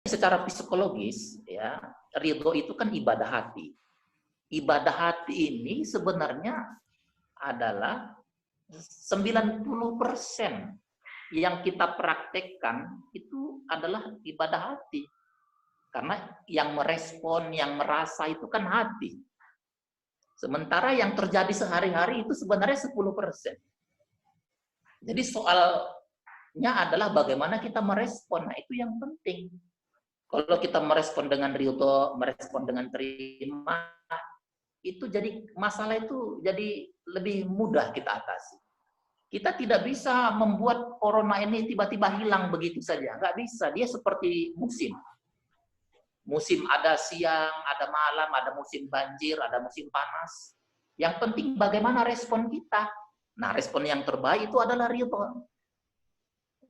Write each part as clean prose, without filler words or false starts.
Secara psikologis, ya, ridho itu kan ibadah hati. Ibadah hati ini sebenarnya adalah 90% yang kita praktekkan itu adalah ibadah hati. Karena yang merespon, yang merasa itu kan hati. Sementara yang terjadi sehari-hari itu sebenarnya 10%. Jadi soalnya adalah bagaimana kita merespon. Nah, itu yang penting. Kalau kita merespon dengan ridho, merespon dengan terima, itu jadi masalah itu jadi lebih mudah kita atasi. Kita tidak bisa membuat corona ini tiba-tiba hilang begitu saja. Nggak bisa. Dia seperti musim. Musim ada siang, ada malam, ada musim banjir, ada musim panas. Yang penting bagaimana respon kita. Nah, respon yang terbaik itu adalah ridho.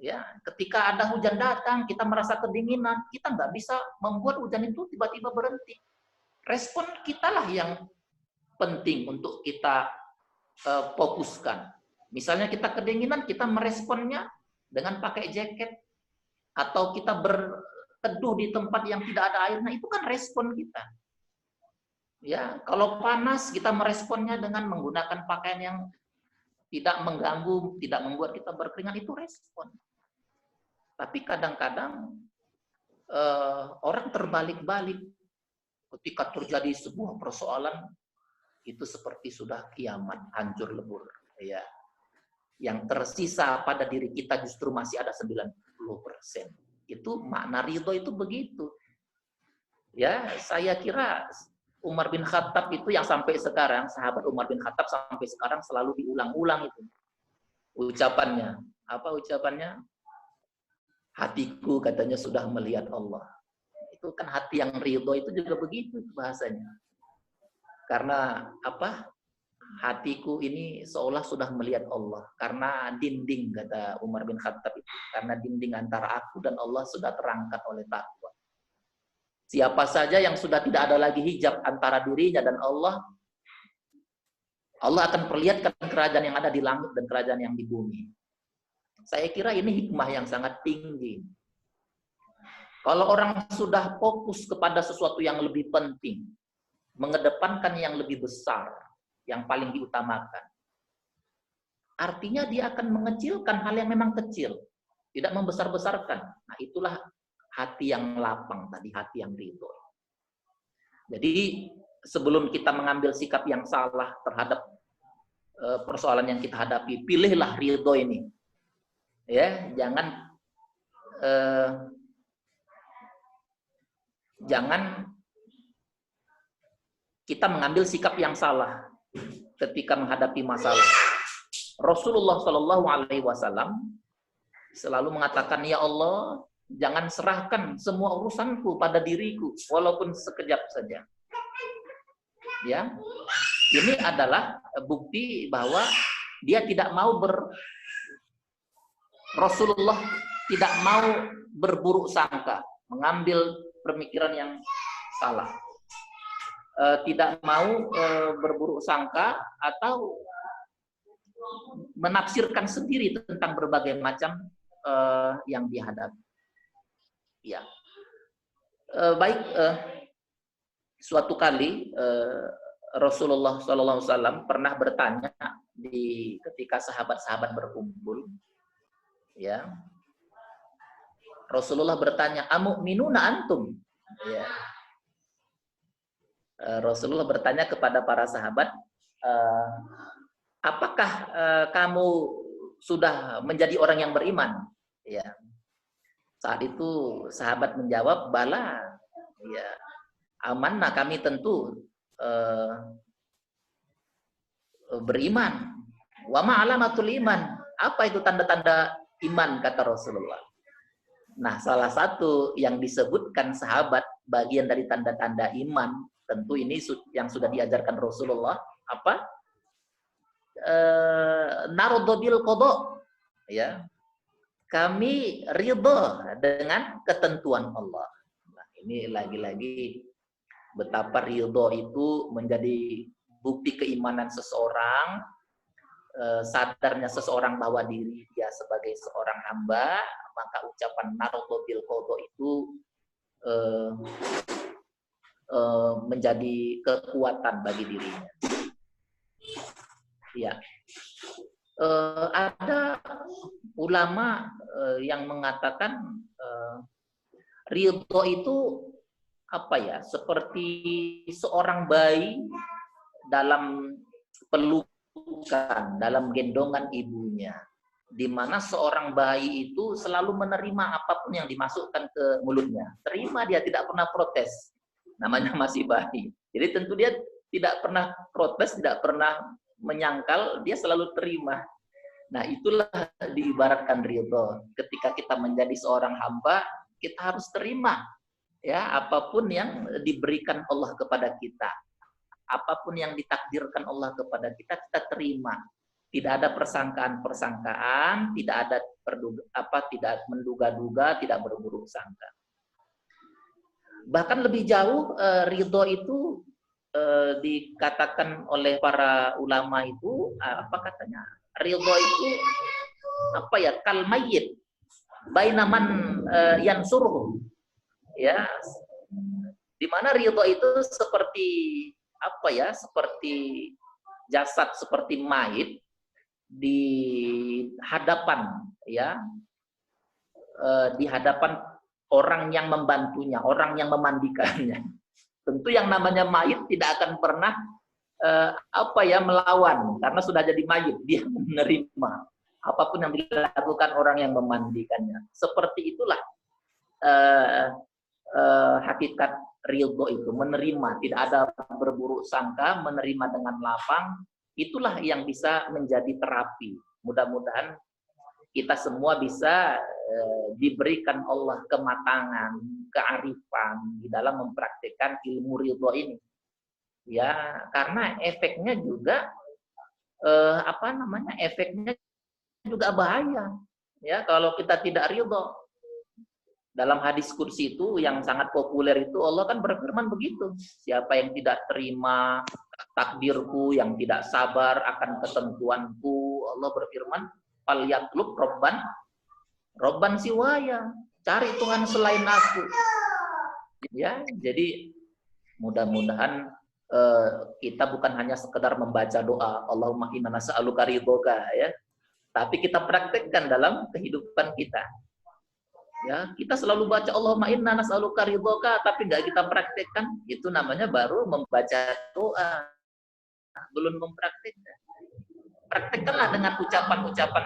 Ya, ketika ada hujan datang, kita merasa kedinginan, kita nggak bisa membuat hujan itu tiba-tiba berhenti. Respon kitalah yang penting untuk kita fokuskan. Misalnya kita kedinginan, kita meresponnya dengan pakai jaket, atau kita berteduh di tempat yang tidak ada air. Nah, itu kan respon kita. Ya, kalau panas kita meresponnya dengan menggunakan pakaian yang tidak mengganggu, tidak membuat kita berkeringat, itu respon. Tapi kadang-kadang orang terbalik-balik ketika terjadi sebuah persoalan itu seperti sudah kiamat, hancur lebur. Ya, yang tersisa pada diri kita justru masih ada 90%. Itu makna ridho itu begitu. Ya, saya kira Umar bin Khattab itu yang sampai sekarang, sahabat Umar bin Khattab sampai sekarang selalu diulang-ulang itu ucapannya. Apa ucapannya? Hatiku katanya sudah melihat Allah. Itu kan hati yang ridho itu juga begitu bahasanya. Karena apa? Hatiku ini seolah sudah melihat Allah. Karena dinding, kata Umar bin Khattab itu. Karena dinding antara aku dan Allah sudah terangkat oleh takwa. Siapa saja yang sudah tidak ada lagi hijab antara dirinya dan Allah, Allah akan perlihatkan kerajaan yang ada di langit dan kerajaan yang di bumi. Saya kira ini hikmah yang sangat tinggi. Kalau orang sudah fokus kepada sesuatu yang lebih penting, mengedepankan yang lebih besar, yang paling diutamakan, artinya dia akan mengecilkan hal yang memang kecil, tidak membesar-besarkan. Nah, itulah hati yang lapang tadi, hati yang ridho. Jadi sebelum kita mengambil sikap yang salah terhadap persoalan yang kita hadapi, pilihlah ridho ini. Ya, jangan kita mengambil sikap yang salah ketika menghadapi masalah. Rasulullah Shallallahu Alaihi Wasallam selalu mengatakan, ya Allah, jangan serahkan semua urusanku pada diriku, walaupun sekejap saja. Ya, ini adalah bukti bahwa dia tidak mau Rasulullah tidak mau berburuk sangka, mengambil pemikiran yang salah. Tidak mau berburuk sangka atau menafsirkan sendiri tentang berbagai macam yang dihadapi. Ya, baik. Suatu kali Rasulullah SAW pernah bertanya ketika sahabat-sahabat berkumpul. Ya, Rasulullah bertanya, "Amu'minuna antum?" Ya. Rasulullah bertanya kepada para sahabat, apakah kamu sudah menjadi orang yang beriman? Ya. Saat itu sahabat menjawab, bala. Ya. Amanna, kami tentu beriman. Wa ma alamatul iman. Apa itu tanda-tanda iman, kata Rasulullah. Nah, salah satu yang disebutkan sahabat bagian dari tanda-tanda iman, tentu ini yang sudah diajarkan Rasulullah, apa? Narudhu bil qada. Ya. Kami ridho dengan ketentuan Allah. Nah, ini lagi-lagi betapa ridho itu menjadi bukti keimanan seseorang, sadarnya seseorang bahwa diri dia sebagai seorang hamba, maka ucapan narudhu bil qada itu menjadi kekuatan bagi dirinya. Ya, ada ulama yang mengatakan ridho itu apa ya? Seperti seorang bayi dalam pelukan, dalam gendongan ibunya, di mana seorang bayi itu selalu menerima apapun yang dimasukkan ke mulutnya. Terima, dia tidak pernah protes. Namanya masih bayi. Jadi tentu dia tidak pernah protes, tidak pernah menyangkal, dia selalu terima. Nah, itulah diibaratkan ridho. Ketika kita menjadi seorang hamba, kita harus terima ya apapun yang diberikan Allah kepada kita. Apapun yang ditakdirkan Allah kepada kita, kita terima. Tidak ada persangkaan-persangkaan, tidak ada tidak menduga-duga, tidak berburuk sangka. Bahkan lebih jauh, ridho itu dikatakan oleh para ulama itu, apa katanya? Ridho itu apa ya? Kal mayyit bainaman yansuruhu. Ya. Di mana ridho itu seperti apa ya? Seperti jasad, seperti mayit di hadapan ya, di hadapan orang yang membantunya, orang yang memandikannya. Tentu yang namanya mayit tidak akan pernah melawan, karena sudah jadi mayit, dia menerima apapun yang dilakukan orang yang memandikannya. Seperti itulah hakikat ridho itu, menerima, tidak ada berburuk sangka, menerima dengan lapang. Itulah yang bisa menjadi terapi. Mudah-mudahan kita semua bisa diberikan Allah kematangan, kearifan di dalam mempraktikkan ilmu ridho ini. Ya, karena efeknya juga efeknya juga bahaya. Ya, kalau kita tidak ridho. Dalam hadis kursi itu yang sangat populer itu, Allah kan berfirman begitu. Siapa yang tidak terima takdirku, yang tidak sabar akan ketentuanku, Allah berfirman, falyatlub robban siwaya, cari Tuhan selain aku. Ya, jadi mudah-mudahan kita bukan hanya sekedar membaca doa Allahumma inna nas'aluka ridhoka ya, tapi kita praktekkan dalam kehidupan kita. Ya, kita selalu baca Allahumma inna nas'aluka ridhoka, tapi nggak kita praktekkan, itu namanya baru membaca doa, belum mempraktekkan. Praktekkanlah dengan ucapan-ucapan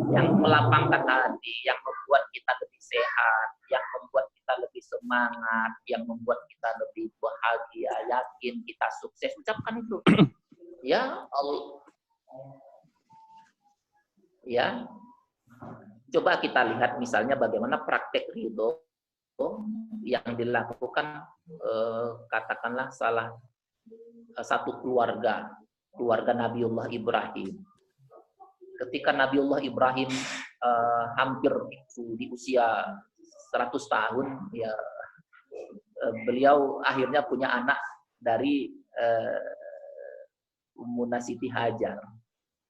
yang melapangkan hati, yang membuat kita lebih sehat, yang membuat kita lebih semangat, yang membuat kita lebih bahagia, yakin kita sukses. Ucapkan itu. Ya Allah. Ya. Coba kita lihat misalnya bagaimana praktek ridho yang dilakukan katakanlah salah satu keluarga Nabiullah Ibrahim. Ketika Nabiullah Ibrahim hampir di usia 100 tahun, ya beliau akhirnya punya anak dari Ummuna Siti Hajar.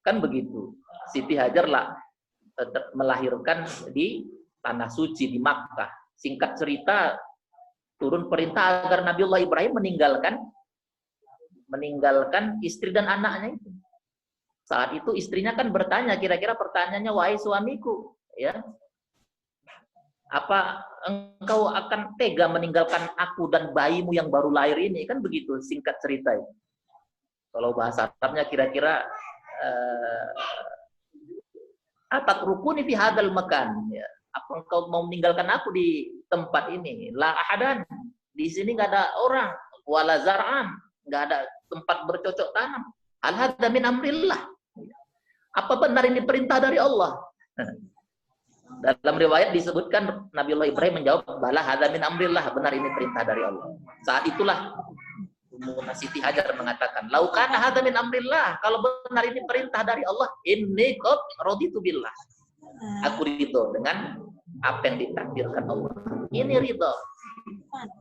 Kan begitu. Siti Hajar lah melahirkan di tanah suci di Makkah. Singkat cerita, turun perintah agar Nabiullah Ibrahim meninggalkan istri dan anaknya itu. Saat itu istrinya kan bertanya, kira-kira pertanyaannya, wahai suamiku, ya, apa engkau akan tega meninggalkan aku dan bayimu yang baru lahir ini? Kan begitu singkat cerita itu. Kalau bahasa Arabnya kira-kira atak rukuni fi hadal makan, ya. Apa engkau mau meninggalkan aku di tempat ini? La ahadan, di sini nggak ada orang, wala zar'an, nggak ada tempat bercocok tanam. Al hadza min amrillah. Apa benar ini perintah dari Allah? Dalam riwayat disebutkan Nabiullah Ibrahim menjawab, bala hadza min amrillah, benar ini perintah dari Allah. Saat itulah Ummuna Siti Hajar mengatakan, lau kana hadza min amrillah, kalau benar ini perintah dari Allah, inni qad raditu billah. Aku ridho dengan apa yang ditakdirkan Allah. Ini ridho.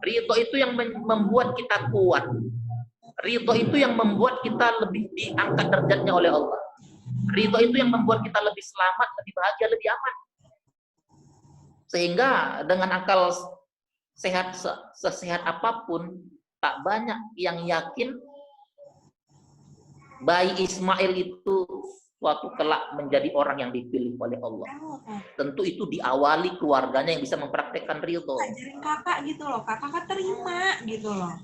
Ridho itu yang membuat kita kuat. Ridho itu yang membuat kita lebih diangkat derajatnya oleh Allah. Ridho itu yang membuat kita lebih selamat, lebih bahagia, lebih aman. Sehingga dengan akal sehat, sesehat apapun, tak banyak yang yakin bayi Ismail itu suatu kelak menjadi orang yang dipilih oleh Allah. Tentu itu diawali keluarganya yang bisa mempraktekkan ridho. Ajarin kakak gitu loh, kakak terima gitu loh.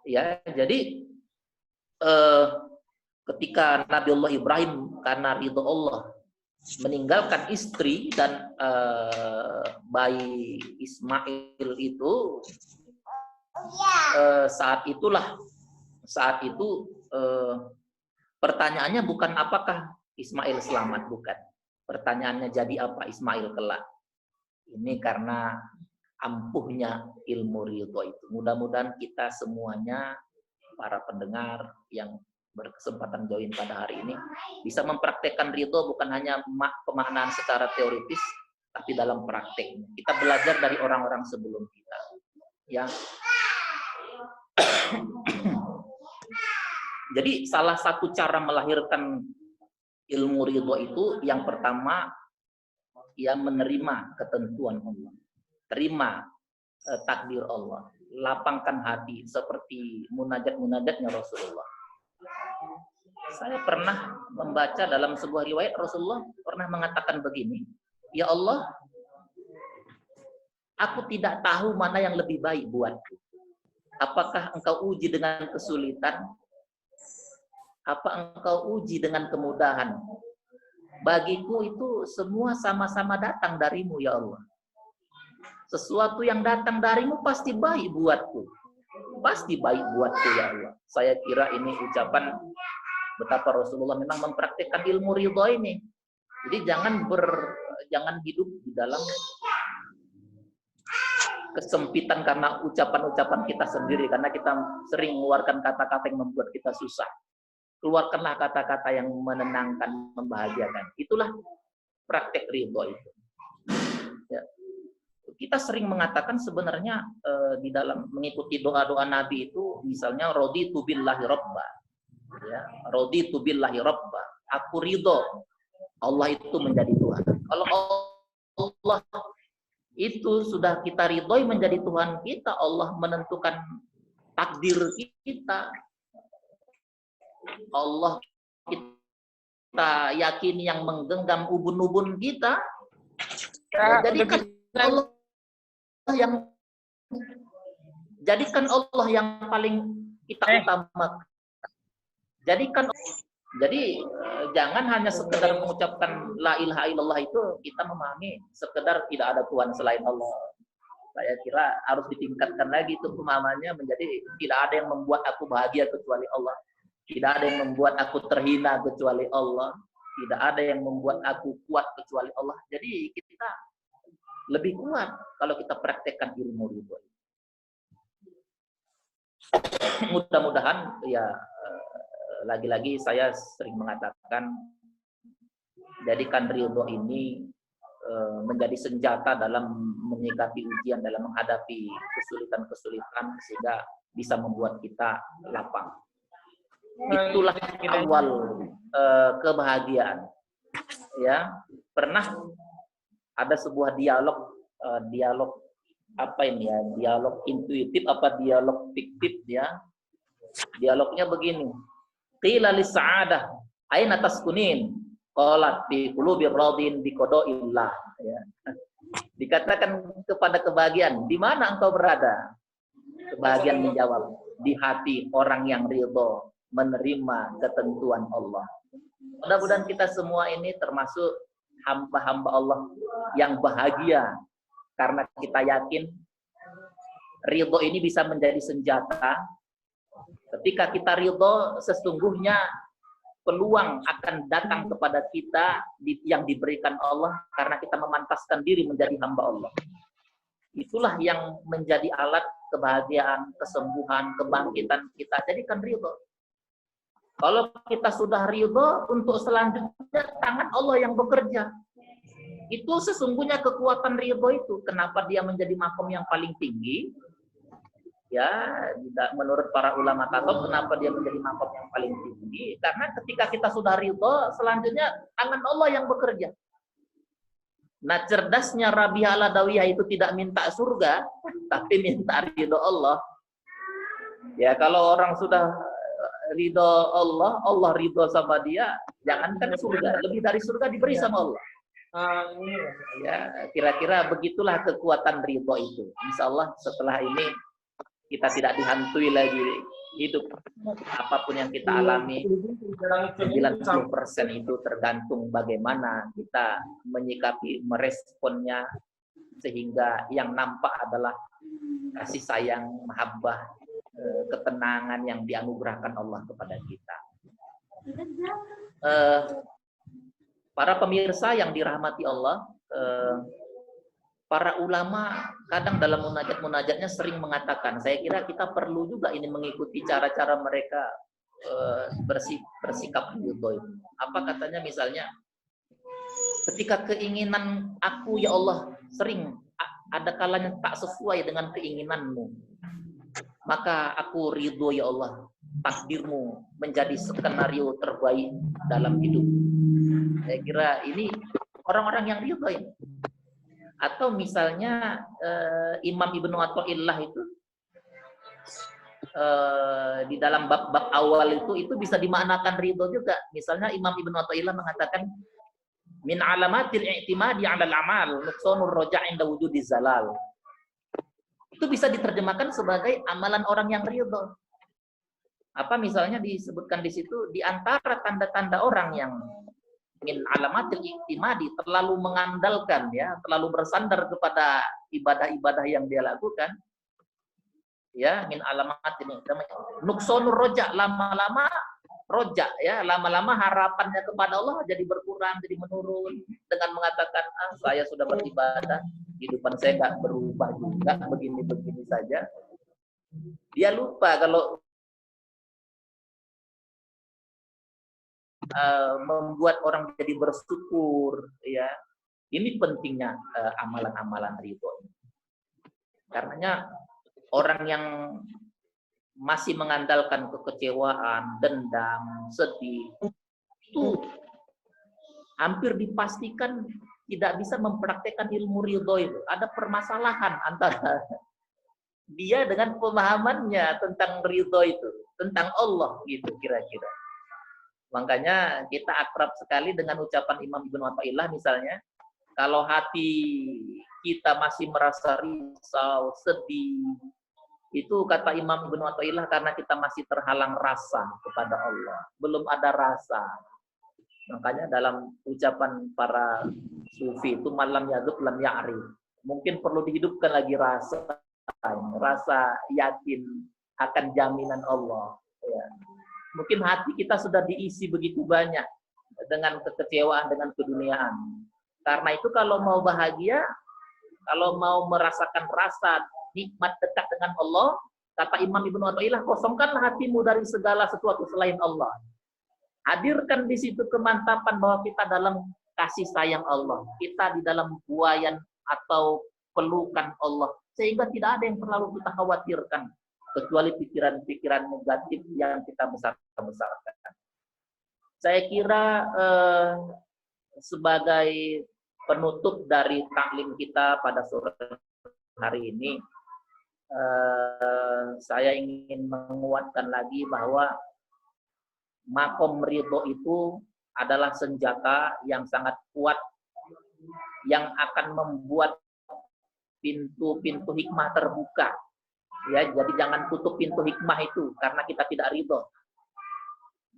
Ya, jadi ketika Nabiullah Ibrahim karena ridho Allah meninggalkan istri dan bayi Ismail itu, saat itu pertanyaannya bukan apakah Ismail selamat, bukan. Pertanyaannya jadi apa Ismail kelak. Ini karena ampuhnya ilmu ridho itu. Mudah-mudahan kita semuanya, para pendengar yang berkesempatan join pada hari ini, bisa mempraktekkan ridho bukan hanya pemaknaan secara teoritis, tapi dalam prakteknya. Kita belajar dari orang-orang sebelum kita. Ya. Jadi salah satu cara melahirkan ilmu ridho itu yang pertama, ya menerima ketentuan Allah. Terima takdir Allah. Lapangkan hati seperti munajat-munajatnya Rasulullah. Saya pernah membaca dalam sebuah riwayat Rasulullah pernah mengatakan begini, ya Allah, aku tidak tahu mana yang lebih baik buatku. Apakah engkau uji dengan kesulitan? Apa engkau uji dengan kemudahan? Bagiku itu semua sama-sama datang darimu ya Allah. Sesuatu yang datang darimu pasti baik buatku. Pasti baik buatku ya Allah. Saya kira ini ucapan betapa Rasulullah memang mempraktikkan ilmu ridho ini. Jadi jangan hidup di dalam kesempitan karena ucapan-ucapan kita sendiri, karena kita sering mengeluarkan kata-kata yang membuat kita susah. Keluarkanlah kata-kata yang menenangkan, membahagiakan. Itulah praktek ridho itu. Ya. Kita sering mengatakan sebenarnya di dalam mengikuti doa-doa Nabi itu, misalnya raditu billahi robba, ya, raditu billahi robba, aku ridho Allah itu menjadi Tuhan. Kalau Allah itu sudah kita ridhoi menjadi Tuhan kita, Allah menentukan takdir kita, Allah kita yakini yang menggenggam ubun-ubun kita, jadikan Allah yang paling kita utamakan. Jadi jangan hanya sekedar mengucapkan la ilaha illallah itu kita memahami sekedar tidak ada Tuhan selain Allah. Saya kira harus ditingkatkan lagi itu pemahamannya menjadi tidak ada yang membuat aku bahagia kecuali Allah. Tidak ada yang membuat aku terhina kecuali Allah. Tidak ada yang membuat aku kuat kecuali Allah. Jadi kita lebih kuat kalau kita praktekkan ilmu ridho. Mudah-mudahan ya, lagi-lagi saya sering mengatakan, jadikan ridho ini menjadi senjata dalam menyikapi ujian, dalam menghadapi kesulitan-kesulitan, sehingga bisa membuat kita lapang. Itulah awal kebahagiaan. Ya, pernah ada sebuah dialog apa ini ya, dialog intuitif apa dialog fiktif ya. Dialognya begini. Qila lis-sa'adah aina taskunin? Qalat fi qulubir radin bi qada'illah, ya. Dikatakan kepada kebahagiaan, di mana engkau berada? Kebahagiaan menjawab, di hati orang yang ridho menerima ketentuan Allah. Mudah-mudahan kita semua ini termasuk hamba-hamba Allah yang bahagia karena kita yakin ridho ini bisa menjadi senjata. Ketika kita ridho, sesungguhnya peluang akan datang kepada kita yang diberikan Allah karena kita memantaskan diri menjadi hamba Allah. Itulah yang menjadi alat kebahagiaan, kesembuhan, kebangkitan kita. Jadikan ridho. Kalau kita sudah ridho, untuk selanjutnya tangan Allah yang bekerja. Itu sesungguhnya kekuatan ridho itu. Kenapa dia menjadi makom yang paling tinggi? Ya, menurut para ulama tasawuf, kenapa dia menjadi makom yang paling tinggi? Karena ketika kita sudah ridho, selanjutnya tangan Allah yang bekerja. Nah, cerdasnya Rabi'ah al-Adawiyah itu tidak minta surga, tapi minta ridho Allah. Ya kalau orang sudah ridho Allah, Allah ridho sama dia, jangankan surga, lebih dari surga diberi sama Allah. Ya, kira-kira begitulah kekuatan ridho itu. Insya Allah setelah ini kita tidak dihantui lagi hidup. Apapun yang kita alami, 90% itu tergantung bagaimana kita menyikapi, meresponnya, sehingga yang nampak adalah kasih sayang, mahabbah, ketenangan yang dianugerahkan Allah kepada kita. Para pemirsa yang dirahmati Allah, para ulama kadang dalam munajat-munajatnya sering mengatakan, saya kira kita perlu juga ini mengikuti cara-cara mereka bersikap ridho. Apa katanya misalnya, ketika keinginan aku ya Allah sering ada kalanya tak sesuai dengan keinginanmu, maka aku ridho ya Allah, takdirmu menjadi skenario terbaik dalam hidup. Saya kira ini orang-orang yang ridho ini. Atau misalnya Imam Ibnu Athaillah itu di dalam bab-bab awal itu bisa dimaknakan ridho juga. Misalnya Imam Ibnu Athaillah mengatakan min alamatil i'timadi 'alal amal nuqsanur raja' inda wujudi zalal. Itu bisa diterjemahkan sebagai amalan orang yang ridho. Apa misalnya disebutkan di situ, di antara tanda-tanda orang yang min alamatil i'timadi, terlalu mengandalkan, ya, terlalu bersandar kepada ibadah-ibadah yang dia lakukan, ya, min alamatil nuqsanur roja, lama-lama roja, ya, lama-lama harapannya kepada Allah jadi berkurang, jadi menurun, dengan mengatakan, saya sudah beribadah, kehidupan saya nggak berubah juga, begini-begini saja. Dia lupa kalau membuat orang jadi bersyukur, ya. Ini pentingnya amalan-amalan ridho. Karenanya orang yang masih mengandalkan kekecewaan, dendam, sedih, itu hampir dipastikan tidak bisa mempraktekkan ilmu ridho itu. Ada permasalahan antara dia dengan pemahamannya tentang ridho itu, tentang Allah gitu kira-kira. Makanya kita akrab sekali dengan ucapan Imam Ibnu Athaillah misalnya, kalau hati kita masih merasa risau, sedih, itu kata Imam Ibnu Athaillah karena kita masih terhalang rasa kepada Allah, belum ada rasa. Makanya dalam ucapan para sufi itu malam yadub lam ya'rif. Mungkin perlu dihidupkan lagi rasa yakin akan jaminan Allah. Ya. Mungkin hati kita sudah diisi begitu banyak dengan kekecewaan, dengan keduniaan. Karena itu kalau mau bahagia, kalau mau merasakan rasa nikmat dekat dengan Allah, kata Imam Ibnu Athaillah, kosongkanlah hatimu dari segala sesuatu selain Allah. Hadirkan di situ kemantapan bahwa kita dalam kasih sayang Allah, kita di dalam buayan atau pelukan Allah, sehingga tidak ada yang terlalu kita khawatirkan, kecuali pikiran-pikiran negatif yang kita besar-besarkan. Saya kira sebagai penutup dari taklim kita pada sore hari ini, saya ingin menguatkan lagi bahwa makom ridho itu adalah senjata yang sangat kuat yang akan membuat pintu-pintu hikmah terbuka. Ya, jadi jangan tutup pintu hikmah itu karena kita tidak ridho.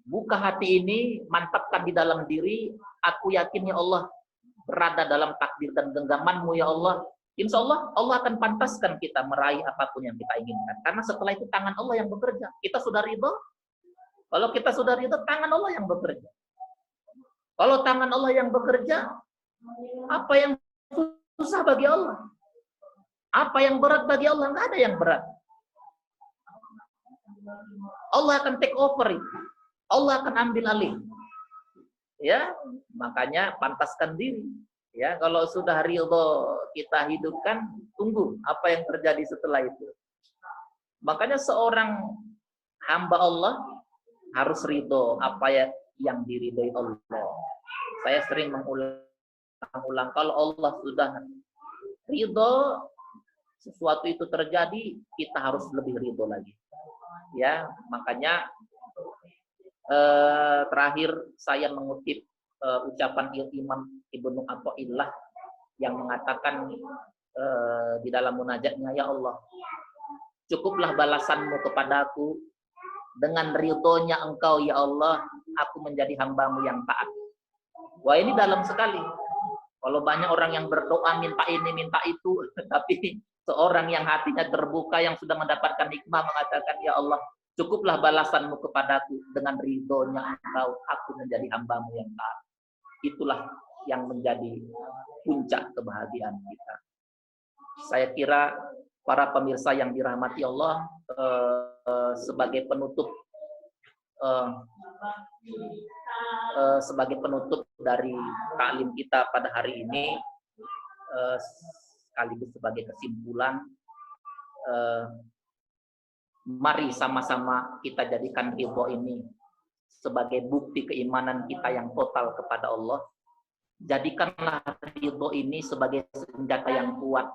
Buka hati ini, mantapkan di dalam diri, aku yakin ya Allah berada dalam takdir dan genggamanmu ya Allah. Insya Allah, Allah akan pantaskan kita meraih apapun yang kita inginkan. Karena setelah itu tangan Allah yang bekerja. Kita sudah ridho. Kalau kita sudah ridho, tangan Allah yang bekerja. Kalau tangan Allah yang bekerja, apa yang susah bagi Allah? Apa yang berat bagi Allah? Nggak ada yang berat. Allah akan take over itu. Allah akan ambil alih. Ya, makanya pantaskan diri. Ya, kalau sudah ridho kita hidupkan, tunggu apa yang terjadi setelah itu. Makanya seorang hamba Allah harus ridho apa yang diridhoi Allah. Saya sering mengulang, kalau Allah sudah ridho sesuatu itu terjadi, kita harus lebih ridho lagi. Ya, makanya terakhir saya mengutip ucapan Imam Ibnu Athaillah yang mengatakan di dalam munajatnya, ya Allah, cukuplah balasanmu kepadaku dengan ridhonya Engkau ya Allah, aku menjadi hambamu yang taat. Wah, ini dalam sekali. Kalau banyak orang yang berdoa minta ini minta itu, tapi seorang yang hatinya terbuka, yang sudah mendapatkan hikmah, mengatakan, ya Allah, cukuplah balasanmu kepadaku dengan ridhonya Engkau, aku menjadi hambamu yang taat. Itulah yang menjadi puncak kebahagiaan kita. Saya kira para pemirsa yang dirahmati Allah, sebagai penutup dari taklim kita pada hari ini, sekaligus sebagai kesimpulan, mari sama-sama kita jadikan ridho ini sebagai bukti keimanan kita yang total kepada Allah. Jadikanlah ridho ini sebagai senjata yang kuat.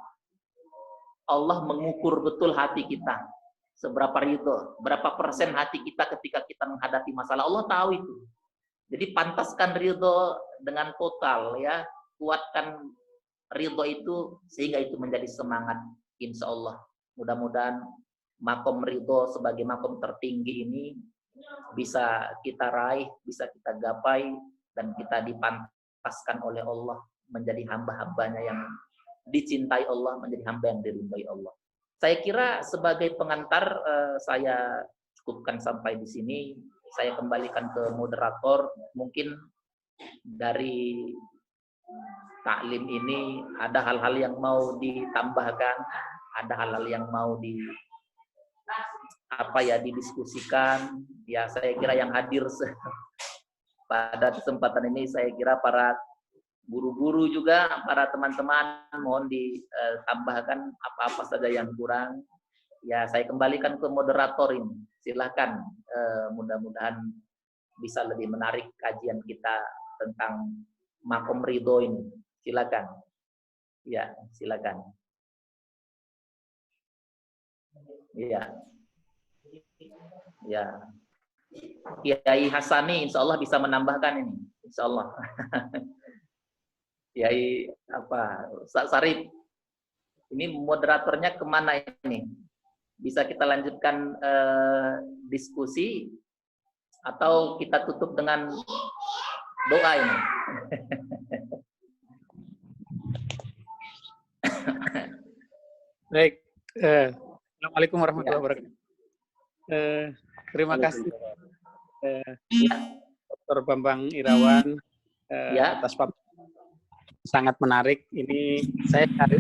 Allah mengukur betul hati kita. Seberapa ridho, berapa persen hati kita ketika kita menghadapi masalah, Allah tahu itu. Jadi pantaskan ridho dengan total, ya. Kuatkan ridho itu sehingga itu menjadi semangat. Insya Allah, mudah-mudahan makom ridho sebagai makom tertinggi ini bisa kita raih, bisa kita gapai, dan kita dipantaskan oleh Allah menjadi hamba-hambanya yang dicintai Allah, menjadi hamba yang diridhoi Allah. Saya kira sebagai pengantar saya cukupkan sampai di sini. Saya kembalikan ke moderator. Mungkin dari taklim ini ada hal-hal yang mau ditambahkan, ada hal-hal yang mau didiskusikan. Ya, saya kira yang hadir pada kesempatan ini, saya kira para guru-guru juga, para teman-teman, mohon ditambahkan apa-apa saja yang kurang. Ya, saya kembalikan ke moderator ini. Silakan, mudah-mudahan bisa lebih menarik kajian kita tentang makom ridho ini. Silakan. Ya, silakan. Iya. Ya. Kiai Hasani insya Allah bisa menambahkan ini. Insya Allah. Kiai Sarif, ini moderatornya kemana ini? Bisa kita lanjutkan diskusi atau kita tutup dengan doa ini? Baik. Assalamualaikum warahmatullahi wabarakatuh. Terima kasih Dr. Bambang Irawan atas paparan sangat menarik. Ini saya cari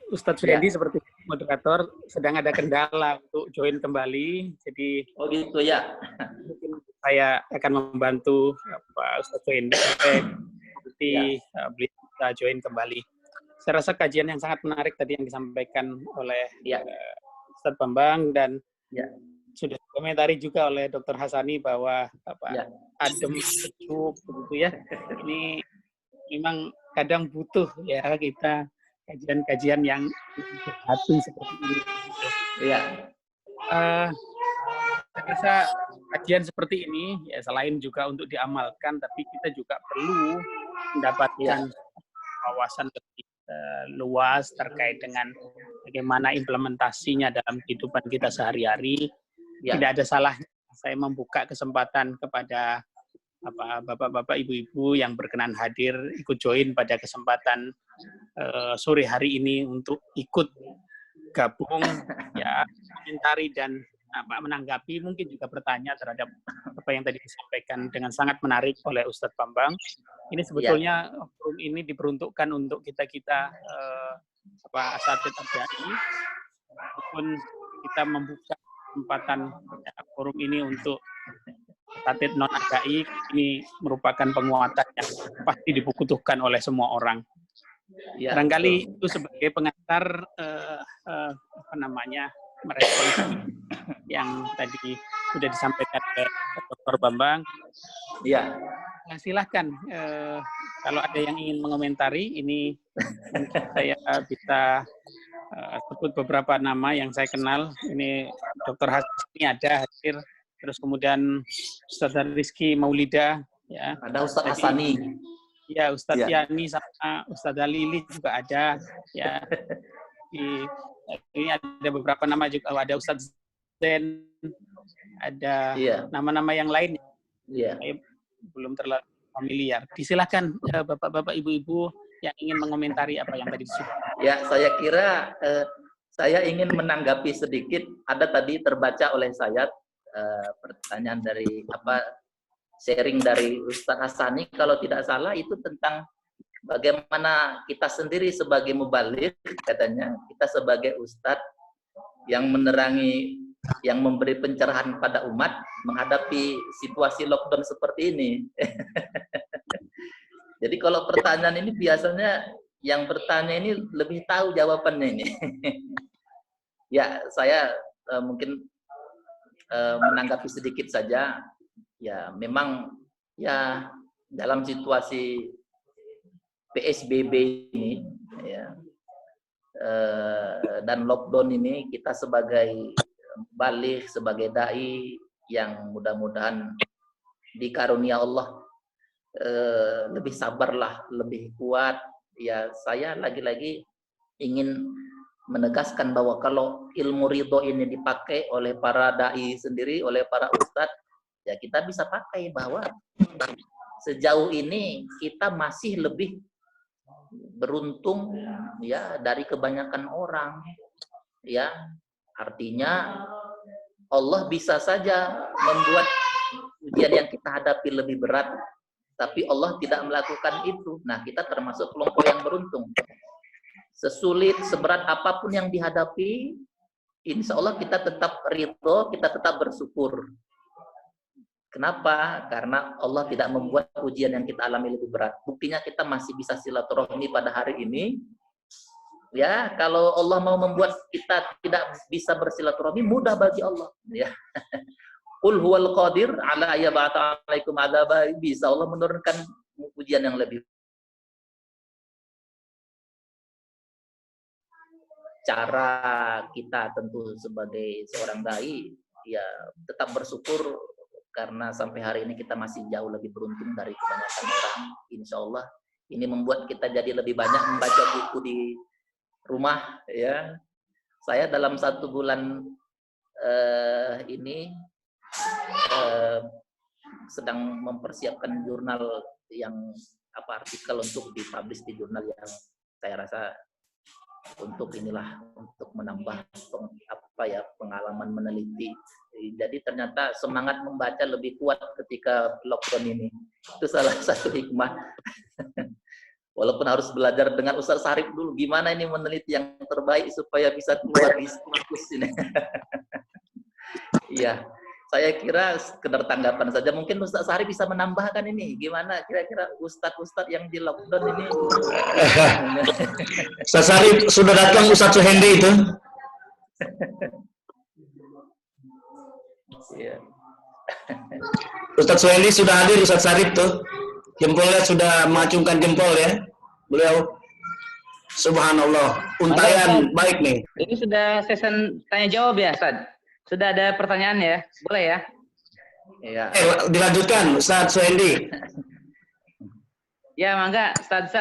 Ustadz Fendi seperti moderator sedang ada kendala untuk join kembali. Jadi gitu ya. Mungkin saya akan membantu Ustadz Fendi nanti beliau bisa join kembali. Saya rasa kajian yang sangat menarik tadi yang disampaikan oleh Ustadz Bambang dan sudah komentari juga oleh Dr. Hasani bahwa adem, sejuk, begitu ya. Ini memang kadang butuh ya kita kajian-kajian yang hati seperti ini. Iya. Saya rasa kajian seperti ini ya selain juga untuk diamalkan, tapi kita juga perlu mendapatkan wawasan lebih luas terkait dengan bagaimana implementasinya dalam kehidupan kita sehari-hari. Tidak ada salahnya saya membuka kesempatan kepada bapak-bapak, ibu-ibu yang berkenan hadir ikut join pada kesempatan sore hari ini untuk ikut gabung ya, komentari dan menanggapi, mungkin juga bertanya terhadap apa yang tadi disampaikan dengan sangat menarik oleh Ustadz Bambang. Ini sebetulnya forum ini diperuntukkan untuk kita asatidz abjadi, ataupun kita membuka kesempatan forum ini untuk asatidz non AKI. Ini merupakan penguatan yang pasti dibutuhkan oleh semua orang. Barangkali itu sebagai pengantar merespon yang tadi sudah disampaikan oleh Dr. Bambang. Silahkan kalau ada yang ingin mengomentari ini, mungkin saya bisa sebut beberapa nama yang saya kenal. Ini Dr. Hasni ada hadir, terus kemudian Ustaz Rizky Maulida, ya. Ada Ustaz Hasani. Ya, Ustaz Ya. Yani sama Ustaz Lili juga ada, ya. Ini ada beberapa nama juga, ada Ustaz Zen, ada nama-nama yang lain. Iya. Saya belum terlalu familiar. Disilakan Bapak-bapak, Ibu-ibu yang ingin mengomentari apa yang tadi disebut. Ya, saya kira saya ingin menanggapi sedikit. Ada tadi terbaca oleh saya pertanyaan dari sharing dari Ustaz Hasani, kalau tidak salah itu tentang bagaimana kita sendiri sebagai mubalik, katanya kita sebagai ustadz yang menerangi, yang memberi pencerahan pada umat menghadapi situasi lockdown seperti ini. Jadi kalau pertanyaan ini biasanya yang bertanya ini lebih tahu jawabannya ini. Ya, saya mungkin menanggapi sedikit saja. Ya, memang ya dalam situasi PSBB ini ya, dan lockdown ini, kita sebagai balik, sebagai dai yang mudah-mudahan dikarunia Allah lebih sabarlah, lebih kuat. Ya, saya lagi-lagi ingin menegaskan bahwa kalau ilmu ridho ini dipakai oleh para dai sendiri, oleh para ustadz, ya kita bisa pakai bahwa sejauh ini kita masih lebih beruntung ya dari kebanyakan orang. Ya, artinya Allah bisa saja membuat ujian yang kita hadapi lebih berat, tapi Allah tidak melakukan itu. Nah, kita termasuk kelompok yang beruntung. Sesulit, seberat apapun yang dihadapi, insya Allah kita tetap ridho, kita tetap bersyukur. Kenapa? Karena Allah tidak membuat ujian yang kita alami lebih berat. Buktinya kita masih bisa silaturahmi pada hari ini. Ya, kalau Allah mau membuat kita tidak bisa bersilaturahmi, mudah bagi Allah. Ya. Qul huwal qadir ala ayyabata alaikum adzaba, bisa Allah menurunkan ujian yang lebih. Cara kita tentu sebagai seorang dai ya tetap bersyukur karena sampai hari ini kita masih jauh lebih beruntung dari kebanyakan orang. Insya Allah ini membuat kita jadi lebih banyak membaca buku di rumah. Ya, saya dalam 1 bulan ini sedang mempersiapkan jurnal yang artikel untuk dipublish di jurnal yang saya rasa untuk inilah, untuk menambah pengalaman meneliti. Jadi ternyata semangat membaca lebih kuat ketika lockdown ini. Itu salah satu hikmah. Walaupun harus belajar dengan Ustaz Sarif dulu, gimana ini meneliti yang terbaik supaya bisa keluar di situs ini. Iya, saya kira sekedar tanggapan saja. Mungkin Ustaz Sarif bisa menambahkan ini, gimana kira-kira Ustadz yang di lockdown ini. Ustaz Sarif sudah datang, Ustaz Suhendi itu. Iya. Ustaz Suhendi sudah hadir, Ustaz Sarif tuh. Jempolnya sudah mengacungkan jempol ya. Beliau subhanallah, untayan baik nih. Ini sudah session tanya jawab ya, Ustaz? Sudah ada pertanyaan ya? Boleh ya? Iya. Dilanjutkan Ustaz Suhendi. Ya, mangga Ustaz,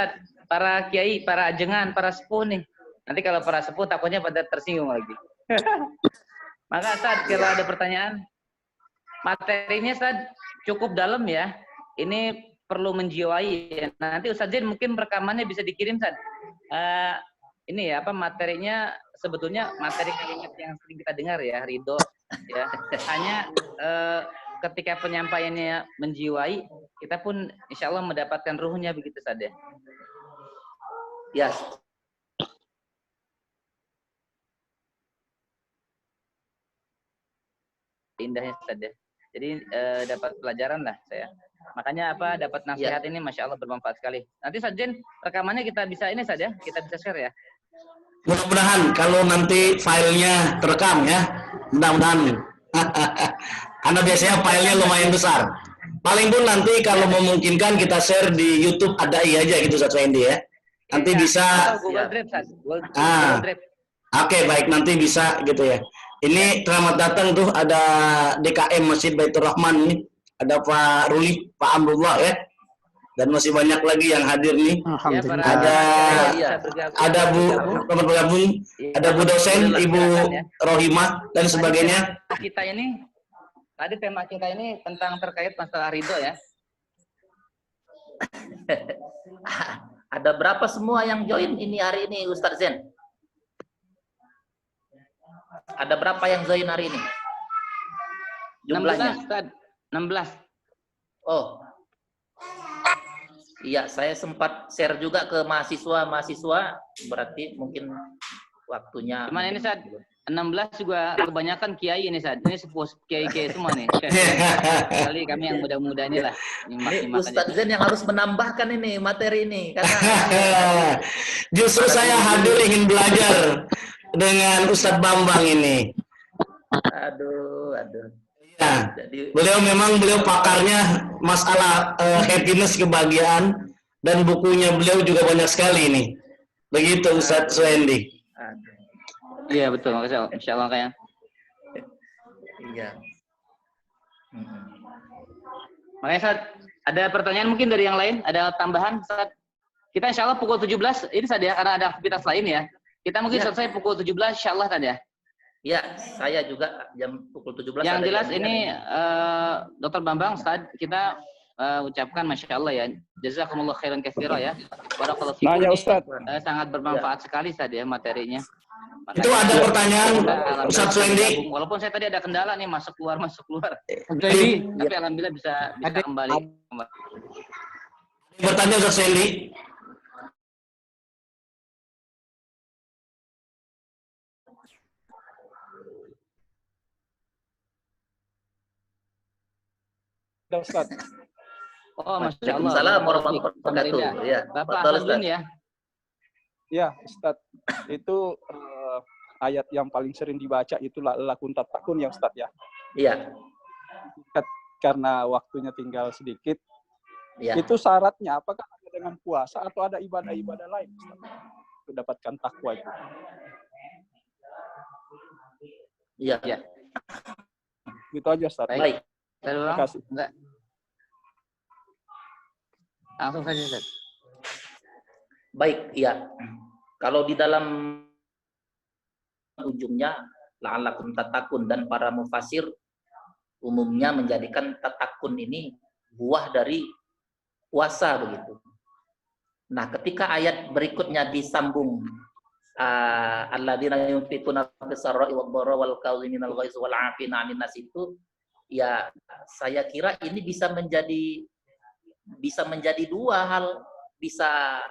para kiai, para ajengan, para sepuh nih. Nanti kalau para sepuh takutnya pada tersinggung lagi. Mangga Ustaz, kalau ada pertanyaan. Materinya Ustaz cukup dalam ya. Ini perlu menjiwai ya. Nanti Ustaz Zain mungkin rekamannya bisa dikirim Ustaz. Ini ya materinya sebetulnya materi kalimat yang sering kita dengar ya, ridho ya. Hanya ketika penyampaiannya menjiwai, kita pun insya Allah mendapatkan ruhnya begitu saja. Ya. Indahnya saja. Jadi dapat pelajaran lah saya. Makanya dapat nasihat ini Masya Allah bermanfaat sekali. Nanti Sajin rekamannya kita bisa ini saja, kita bisa share ya. Mudah-mudahan kalau nanti filenya terekam ya, mudah-mudahan. Karena biasanya filenya lumayan besar. Paling pun nanti kalau memungkinkan kita share di YouTube Adai aja gitu Ustaz Suhendi ya. Nanti bisa. Google Drive, Google Drive. Oke, baik, nanti bisa gitu ya. Ini selamat datang tuh, ada DKM Masjid Baitur Rahman nih. Ada Pak Ruli, Pak Amrullah ya. Dan masih banyak lagi yang hadir nih. Ya, para Ada Iya. ada Bu selamat bergabung, ada Bu dosen, Ibu Rohimah dan sebagainya. Kita ini tadi tema kita ini tentang terkait masalah ridho ya. Ada berapa semua yang join ini hari ini, Ustadz Zen? Ada berapa yang join hari ini? 16, Jumlahnya? Ustaz. 16. Oh, iya, saya sempat share juga ke mahasiswa, berarti mungkin waktunya. Cuman ini Ustaz, 16 juga kebanyakan kiai ini Ustaz. Ini sepuh kiai-kiai semua nih. Kali kami yang muda-muda ini lah. Ini Ustadz Zen yang harus menambahkan ini materi ini karena Justru saya hadir ingin belajar dengan Ustadz Bambang ini. aduh. Ya, Jadi beliau pakarnya masalah happiness, kebahagiaan, dan bukunya beliau juga banyak sekali nih. Begitu Ustadz Suendi. aduh, Iya betul, insya Allah kayak. iya. Makanya Ustaz, ada pertanyaan mungkin dari yang lain? Ada tambahan Ustaz? Kita insya Allah pukul 17, ini Ustaz ya, karena ada aktivitas lain ya. Kita mungkin Ya. selesai pukul 17 insya Allah Ustaz ya. Ya, saya juga jam pukul 17. Yang ada jelas yang ini Dr. Bambang Ustaz, kita ucapkan Masya Allah ya. Jazakumullah khairan katsira ya. Barakallahu fikum. Nanya Ustaz. Sangat bermanfaat sekali Ustaz ya materinya. Itu ada pertanyaan Alhamdulillah Ustadz bisa Suendi. bergabung. Walaupun saya tadi ada kendala nih masuk keluar. Jadi Tapi alhamdulillah bisa kembali. Bertanya Ustadz Suendi. Ustaz. Oh, Masya Allah. Waalaikumsalam warahmatullahi wabarakatuh. Ya, Bapak betul, Hamdun Ustaz. ya. Ya, Ustaz. Itu ayat yang paling sering dibaca itu lakun tatakun ya Ustaz ya. Iya, Karena waktunya tinggal sedikit. iya. Itu syaratnya apakah ada dengan puasa atau ada ibadah-ibadah lain Ustaz? Untuk dapatkan takwa itu. Iya. Iya. Gitu aja Ustaz. Baik. Terima Terima kasih. Enggak. Langsung saja Ustaz. Baik, iya. Kalau di dalam ujungnya la'allakum tatakun, dan para mufasir umumnya menjadikan tatakun ini buah dari puasa begitu. Nah, ketika ayat berikutnya disambung alladzina yunfiquna fis-sarra'i wad-dharra'i wal kadziminal ghaiz wal 'afina 'anil nas, itu ya saya kira ini bisa menjadi dua hal, bisa